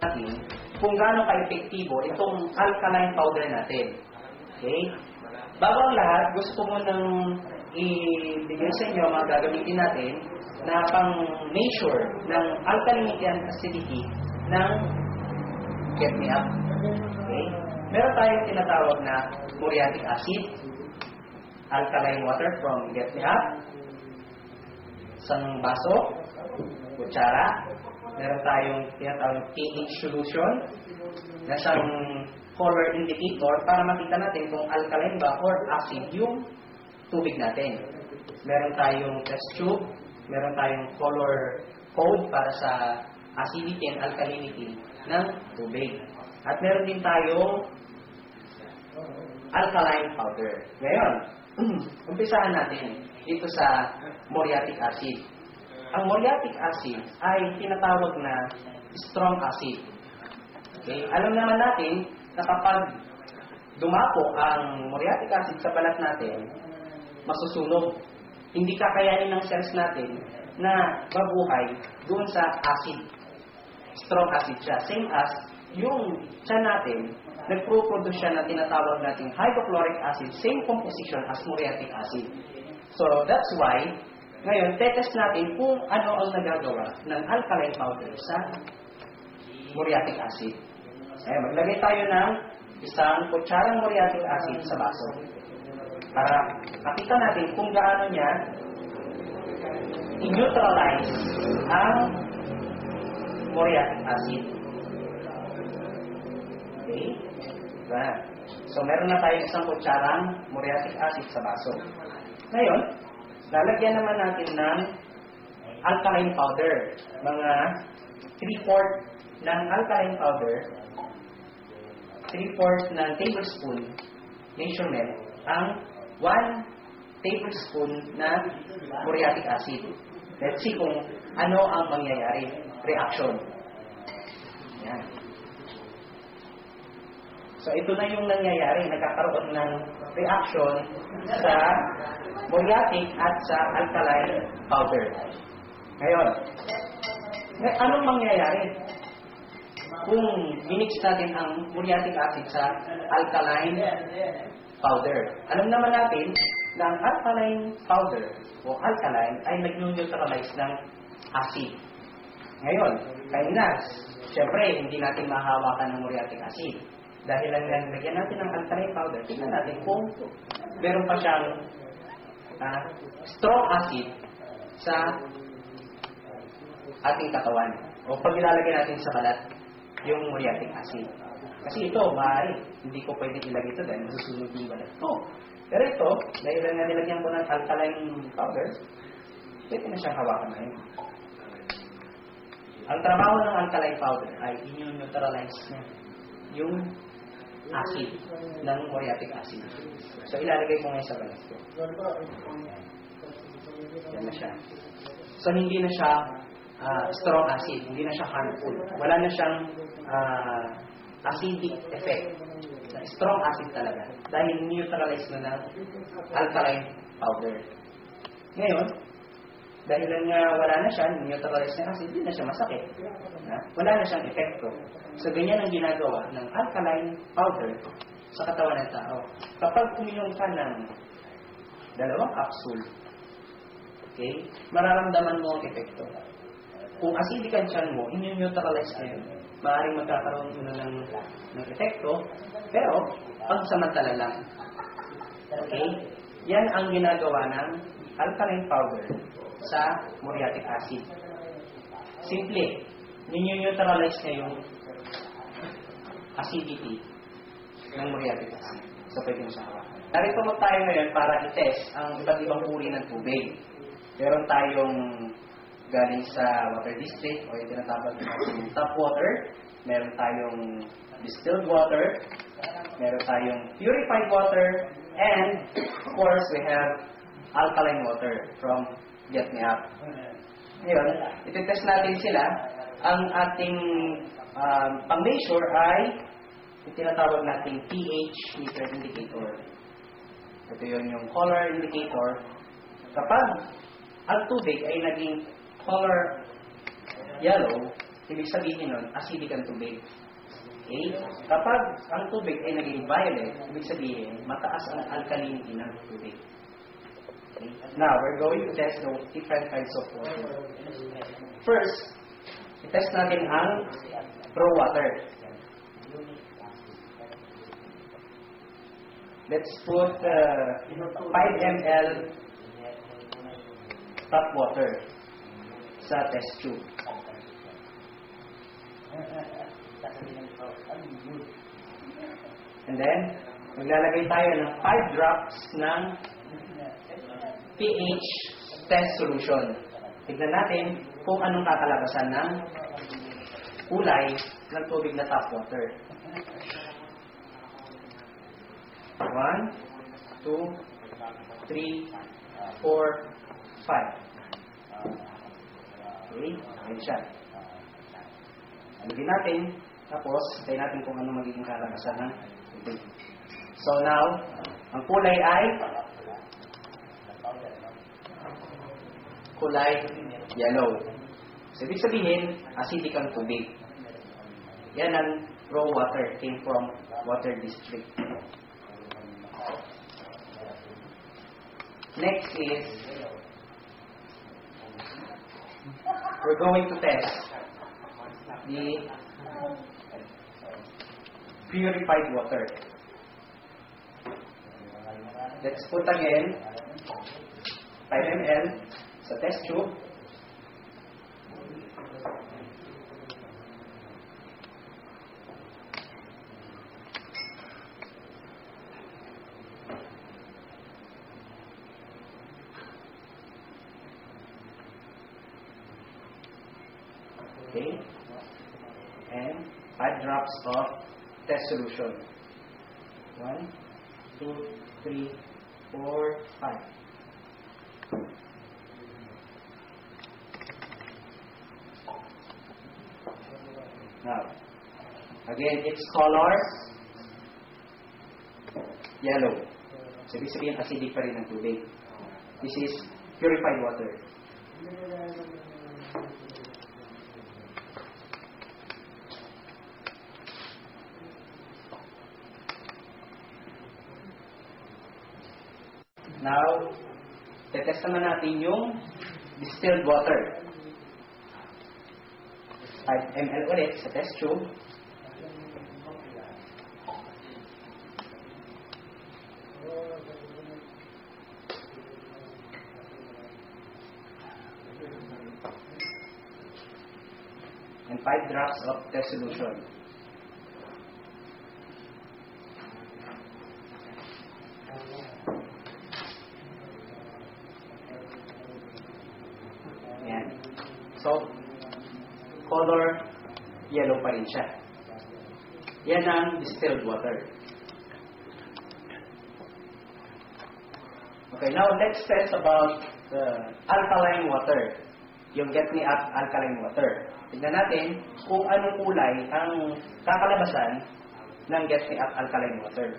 natin kung gaano ka-epektibo itong alkaline powder natin. Okay? Bago ang lahat, gusto ko munang ibigay sa inyo mga gagamitin natin na pang-measure ng alkalinity and acidity ng Get Me Up. Okay? Meron tayong tinatawag na muriatic acid, alkaline water from Get Me Up, isang baso, kutsara. Meron tayong tinatawag pH solution na siyang color indicator para makita natin kung alkaline ba or acid yung tubig natin. Meron tayong test tube, meron tayong color code para sa acidity and alkalinity ng tubig. At meron din tayong alkaline powder. Ngayon, umpisahan natin dito sa muriatic acid. Ang muriatic acid ay tinatawag na strong acid. Okay? Alam naman natin na kapag dumapo ang muriatic acid sa balat natin, masusunog. Hindi kakayanin ng cells natin na mabuhay doon sa acid. Strong acid siya. Same as yung tiyan natin, nagpo-produce siya na tinatawag nating hydrochloric acid, same composition as muriatic acid. So, that's why, ngayon, tetest natin kung ano ang nagagawa ng alkaline powder sa muriatic acid. Maglagay tayo ng isang kutsarang muriatic acid sa baso para makita natin kung gaano niya i-neutralize ang muriatic acid. Okay? So, meron na tayo isang kutsarang muriatic acid sa baso. Ngayon, lalagyan naman natin ng alkaline powder. Mga 3/4 ng alkaline powder, 3/4 ng tablespoon measurement, ang 1 tablespoon na muriatic acid. Let's see kung ano ang mangyayari. Reaction. Yan. So, ito na yung nangyayari. Nagkakaroon ng reaction sa muriatic at sa alkaline powder. Ngayon, anong mangyayari kung minix natin ang muriatic acid sa alkaline powder? Alam naman natin na ang alkaline powder o alkaline ay nag-neutralize ng acid. Ngayon, kanina, siyempre, hindi natin mahawakan ng muriatic acid. Dahil lang nilagyan natin ng alkaline powder, tingnan natin kung meron pa siyang strong acid sa ating katawan. O pag ilalagay natin sa balat, yung muriatic acid. Kasi ito, maaari, hindi ko pwede ilagay ito dahil masusunog yung balat ko. Pero ito, dahil lang nilagyan ko ng alkaline powder, pwede na siyang hawakan na yun. Ang trabaho ng alkaline powder ay i-neutralize niya yung acid ng muriatic acid. So, ilalagay ko ngayon sa balat ko. Yan na siya. So, hindi na siya strong acid. Hindi na siya harmful. Wala na siyang acidic effect. Strong acid talaga. Dahil neutralize na ng alkaline powder. Ngayon, dahil nga wala na siya, neutralize na acid, hindi na siya masakit. Wala na siyang epekto. So, ganyan ang ginagawa ng alkaline powder sa katawan ng tao. Kapag uminom ka ng 2 capsule, okay, mararamdaman mo ang epekto. Kung acidic ang tiyan mo, i-neutralize na yun. Maaaring magkakaroon mo na ng epekto, pero pagsamantala lang. Okay? Yan ang ginagawa ng alkaline powder sa muriatic acid. Simple, ninyo-neutralize na yung acidity ng muriatic acid. So, pwede mo siya hawakan. Narito mo tayo ngayon para i-test ang iba't ibang uri ng tubig. Meron tayong galing sa water district o yung tinatawag ng tap water. Meron tayong distilled water. Meron tayong purified water. And, of course, we have alkaline water from Get Me Up. Ngayon, iti-test natin sila. Ang ating pang-measure ay yung tinatawag nating pH meter indicator. Ito yun yung color indicator. Kapag ang tubig ay naging color yellow, ibig sabihin nun, acidic ang tubig. Okay? Kapag ang tubig ay naging violet, ibig sabihin, mataas ang alkalinity ng tubig. Okay? Now, we're going to test the different kinds of water. First, i-test natin ang raw water. Let's put 5 ml tap water sa test tube. And then, maglalagay tayo ng 5 drops ng pH test solution. Tignan natin kung anong kakalabasan ng kulay ng tubig na tap water. 1, 2, 3, 4, 5. Okay, ayan siya. Alagyan natin, tapos tayo natin kung ano magiging kalagasan ng tubig. So now, ang kulay ay yellow. So, ibig sabihin, acidic ang tubig. Yan ang raw water, came from water district. Next is, we're going to test the purified water. Let's put again 5 ml sa test tube. Okay, and 5 drops of test solution. 1, 2, 3, 4, 5. Now, again, its color yellow. So, ibig sabihin, acidic pa rin ang tubig. This is purified water. Now, tetest naman natin yung distilled water. 5 ml ulit sa test tube. And 5 drops of test solution. Yan. So, color yellow pa rin siya. Yan ang distilled water. Okay, now let's test about the alkaline water. Yung get me up alkaline water. Tignan natin kung anong kulay ang kakalabasan ng get me up alkaline water.